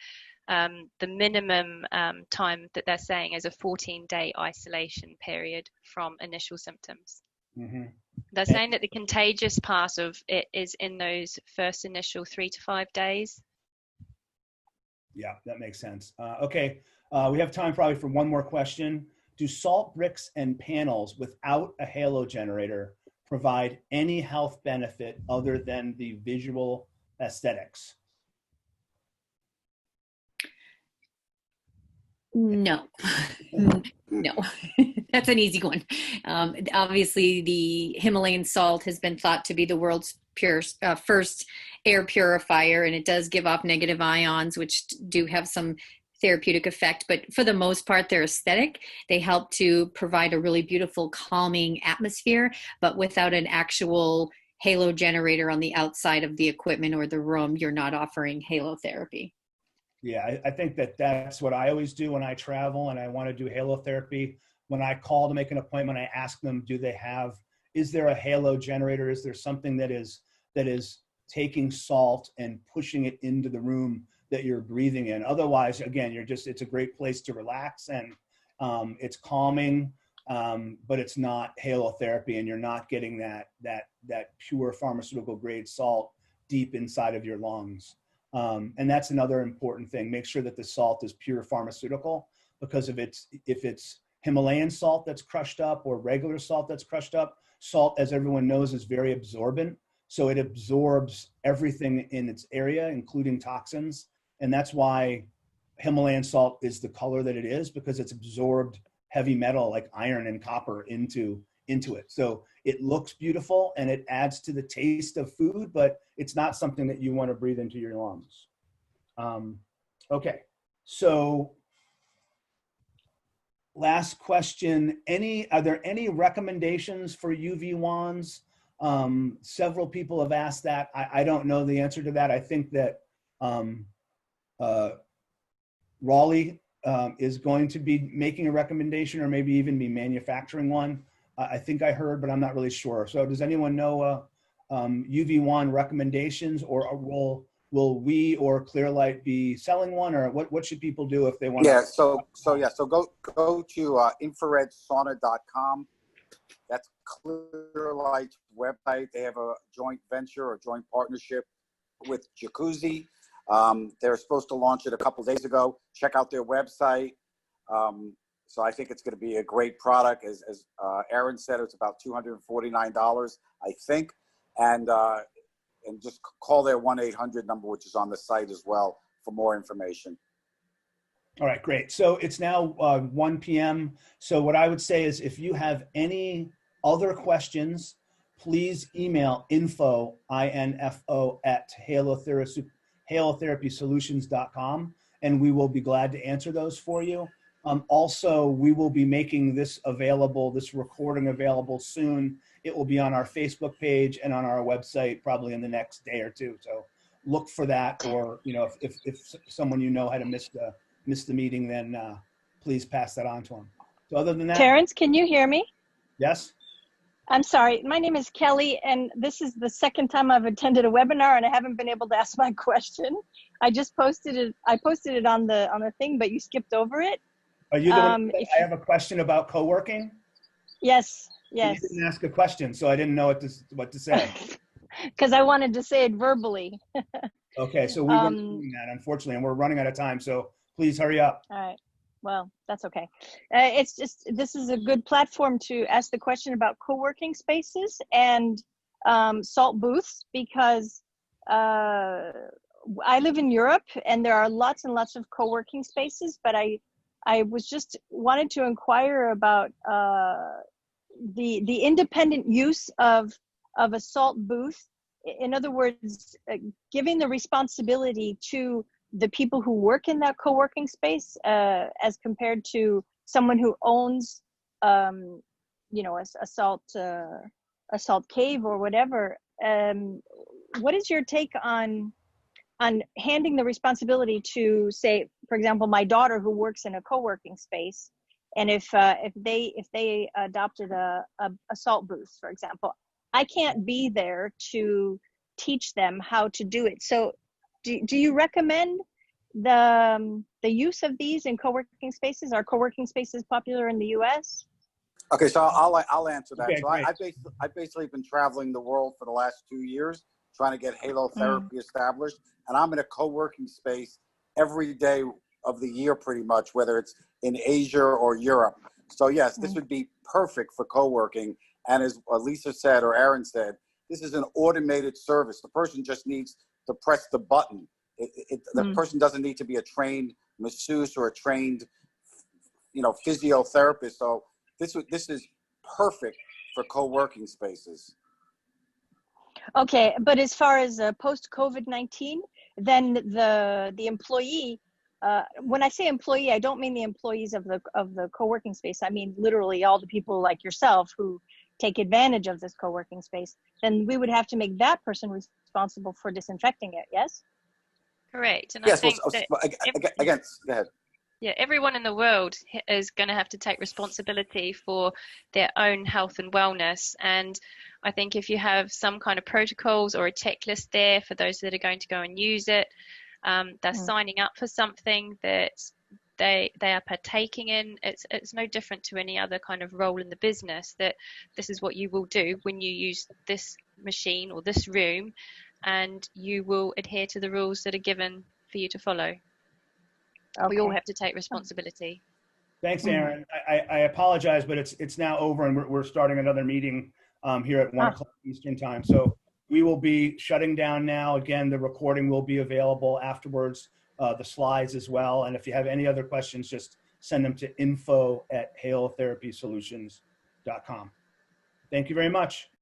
minimum time that they're saying is a 14-day isolation period from initial symptoms. Mm-hmm. They're saying that the contagious part of it is in those first initial 3 to 5 days. Yeah, that makes sense. Okay, we have time probably for one more question. Do salt bricks and panels without a halo generator provide any health benefit other than the visual aesthetics? No, no, that's an easy one. Obviously, the Himalayan salt has been thought to be the world's first air purifier, and it does give off negative ions, which do have some therapeutic effect. But for the most part, they're aesthetic. They help to provide a really beautiful, calming atmosphere, but without an actual halo generator on the outside of the equipment or the room, you're not offering halotherapy. Yeah, I think that's what I always do when I travel and I want to do halotherapy. When I call to make an appointment, I ask them, is there a halo generator? Is there something that is taking salt and pushing it into the room that you're breathing in? Otherwise, again, it's a great place to relax and it's calming, but it's not halotherapy and you're not getting that pure pharmaceutical grade salt deep inside of your lungs. And that's another important thing. Make sure that the salt is pure pharmaceutical, because if it's Himalayan salt that's crushed up or regular salt that's crushed up. Salt, as everyone knows, is very absorbent. So it absorbs everything in its area, including toxins. And that's why Himalayan salt is the color that it is, because it's absorbed heavy metal like iron and copper into it. So it looks beautiful and it adds to the taste of food, but it's not something that you want to breathe into your lungs. Okay, so last question, are there any recommendations for UV wands? Several people have asked that. I don't know the answer to that. I think that Raleigh is going to be making a recommendation, or maybe even be manufacturing one. I think I heard, but I'm not really sure. So does anyone know UV wand recommendations, or will we or Clearlight be selling one, or what should people do if they want? Yeah, so go to infraredsauna.com. That's Clearlight's website. They have a joint venture or joint partnership with Jacuzzi. They're supposed to launch it a couple days ago. Check out their website. So I think it's going to be a great product. As Erin said, it's about $249, I think. And just call their 1-800 number, which is on the site as well, for more information. All right, great. So it's now 1 p.m. So what I would say is, if you have any other questions, please email info, I-N-F-O, at halotherapysolutions.com, and we will be glad to answer those for you. Also, we will be making this available, this recording available soon. It will be on our Facebook page and on our website probably in the next day or two. So look for that, or if someone had missed the meeting, then please pass that on to them. So other than that, Terrence, can you hear me? yes. I'm sorry. My name is Kelly, and this is the second time I've attended a webinar, and I haven't been able to ask my question. I just posted it. I posted it on the thing, but you skipped over it. Are you the one? I have a question about co-working. Yes. You didn't ask a question, so I didn't know what to say. Because I wanted to say it verbally. Okay, so we weren't doing that, unfortunately, and we're running out of time. So please hurry up. All right. Well, that's okay. It's just, this is a good platform to ask the question about co-working spaces and salt booths, because I live in Europe and there are lots and lots of co-working spaces, but I was just wanted to inquire about the independent use of a salt booth. In other words, giving the responsibility to the people who work in that co-working space, as compared to someone who owns, a salt cave or whatever. What is your take on handing the responsibility to, say, for example, my daughter who works in a co-working space, and if they adopted a salt booth, for example, I can't be there to teach them how to do it. So do you recommend the use of these in co-working spaces? Are co-working spaces popular in the US? Okay, so I'll answer that. Okay, so I've basically been traveling the world for the last 2 years trying to get halotherapy established, and I'm in a co-working space every day of the year pretty much, whether it's in Asia or Europe. So yes, this would be perfect for co-working. And as Lisa said, or Erin said, this is an automated service. The person just needs to press the button. The person doesn't need to be a trained masseuse or a trained, physiotherapist. So this is perfect for co-working spaces. Okay, but as far as post-COVID-19, then the employee, when I say employee, I don't mean the employees of the co-working space. I mean literally all the people like yourself who take advantage of this co-working space. Then we would have to make that person responsible for disinfecting it. Yes. Correct. And Yes. I think Again, go ahead. Yeah, everyone in the world is going to have to take responsibility for their own health and wellness. And I think if you have some kind of protocols or a checklist there for those that are going to go and use it, they're signing up for something that they are partaking in. It's no different to any other kind of role in the business, that this is what you will do when you use this machine or this room, and you will adhere to the rules that are given for you to follow. Okay. We all have to take responsibility. Thanks, Erin. I apologize, but it's now over, and we're starting another meeting here at 1 o'clock Eastern time. So we will be shutting down now. Again, the recording will be available afterwards, the slides as well. And if you have any other questions, just send them to info@halotherapysolutions.com. Thank you very much.